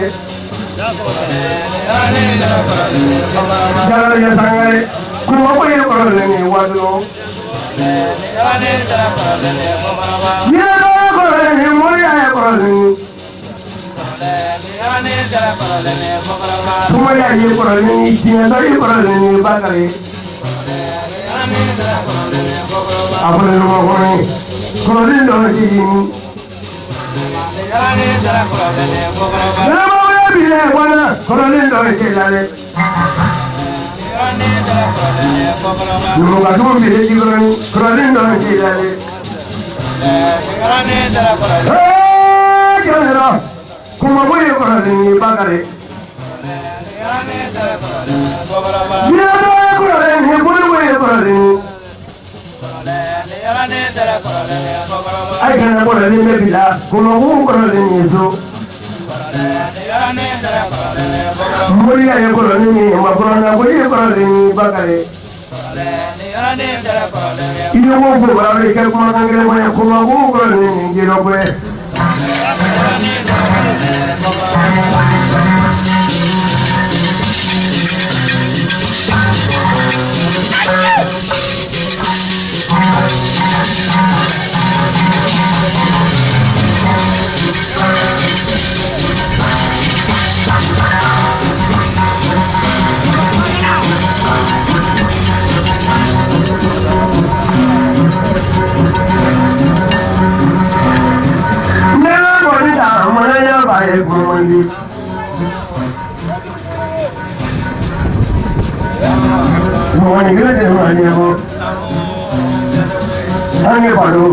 ke jara ya sangare kuma ko ye ko le ni wado ya ko le ni mo ya ko le ni kuma ya ye ko le ni tiene da ye ko le ni bakare apne no ko ni ko le no ji ay kana ko ni me bila ko no ko ni so muri ya ko ni ma ko na ko ye ko ni bakare iyo mo ko ba le ke ko na ngere ma ko ma ko ni ngiro ko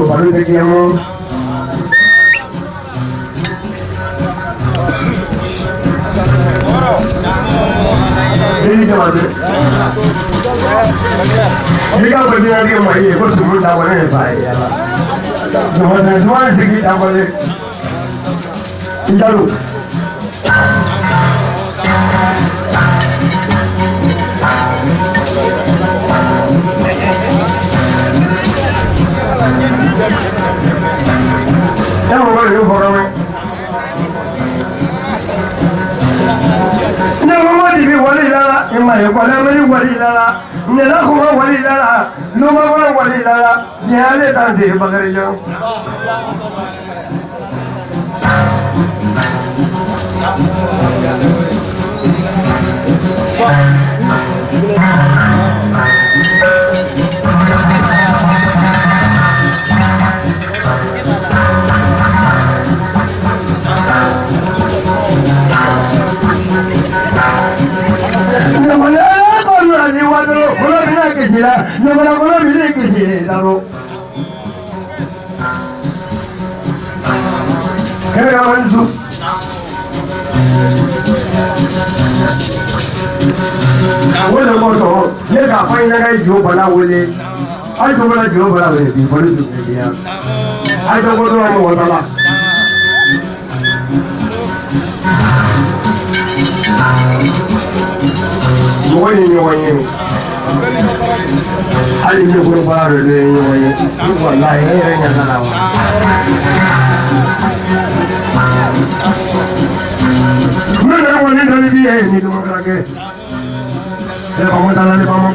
baru kamu ini cuma tu jika berdua dia mari ikut sebelum dah boleh baik semua sedikit dah boleh jalu yang boleh lu orang ni orang di wali lah, emang yang kalau meni wali lah, ni lah kau wali lah, nama orang wali lah, ni ada tanda bagari jauh. Nama milik kecil, lalu. Kerana mansu. Wala moto, ye ka fai na kai jo bala wole. Ai to bala jo bala wole, di bolu tu dia. Ai to bodo ai wala la. Moye. Ali ni ko baro le yoye wallahi ne nya sanawa mena woni dali bi e ni do krake e ko mo dala le ko mo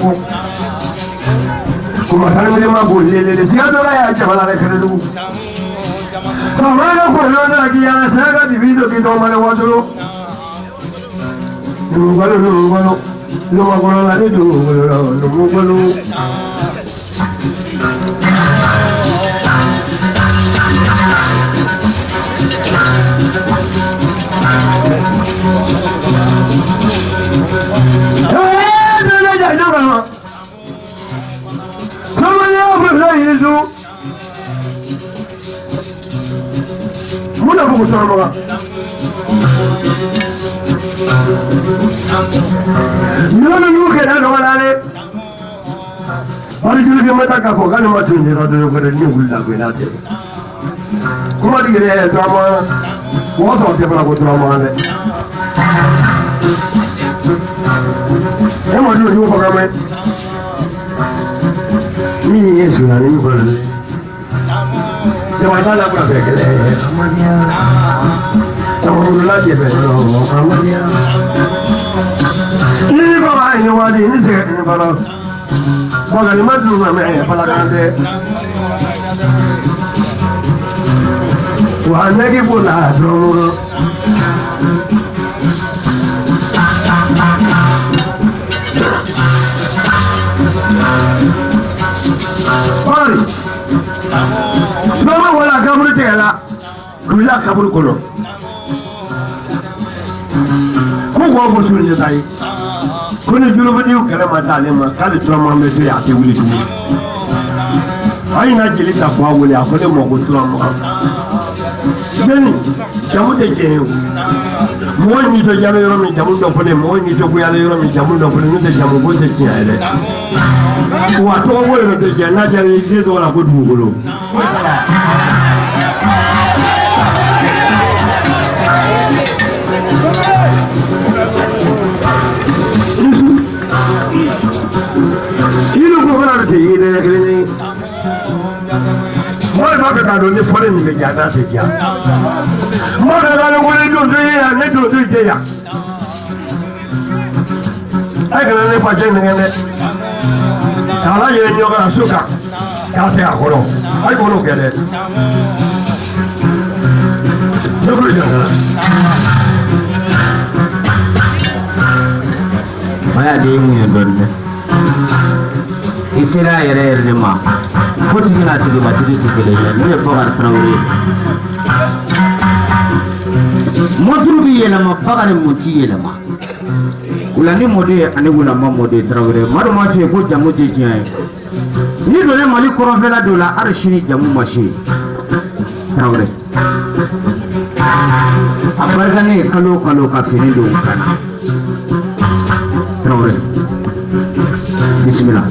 ko ma tan mi ma bo le si adora ya jabala le kredu ko ma ko lo na ki ya sa ga di video ki do ma le wadro lu lo ma la ni do lo mo lo muna fuku sama nyono nyuke da dolale bari julu ke mata ka ko kan ma tun jira do ko ni gulla ko na te kuma digere to ma wo so te bala ko to ma ne e mo du ko ga me ni yesu na ni ko le te wa la pra pe ke le amadia Samurula jebe Muhammadia. Ini baba ini wadi ini saya ini baba. Baga ni madu na me balagande. Wa nagi bola dromuro. Bari. Mama wala kaburu tela. Kula kaburu kono. Ko musul ni tay ko ni julo bani kala ma talema kala trama me to ya te wuli tu ay na jeli ta ko wuli akole mo ko trama ben jamu de je mo ni to jamu yoro mi jamu do fone mo ni to ko yalla yoro mi jamu do fone ni de jamu ko te ti ale wa to wo no de je na jari je do la ko du golo Moi, je vais donner folie immédiatement, c'est bien. Moi, je vais donner deux idées. Avec le pas de n'importe quoi. Il y a une autre chose à faire à Colo. À Colo, qu'elle est. Je veux dire ça. Voilà des minutes. Ici là, il y a des gens. Faut que tu aies la télé, tu ne peux pas travailler. Mon truc est là, ma part est montée là. Ulani modé, ane ulama modé travailler. Madame fait quoi jamu tijia. Ni donne mali korofela dola arshini jamu mashi. Travailler. Apargane kalo kafiri do kana. Travailler. Bismillah.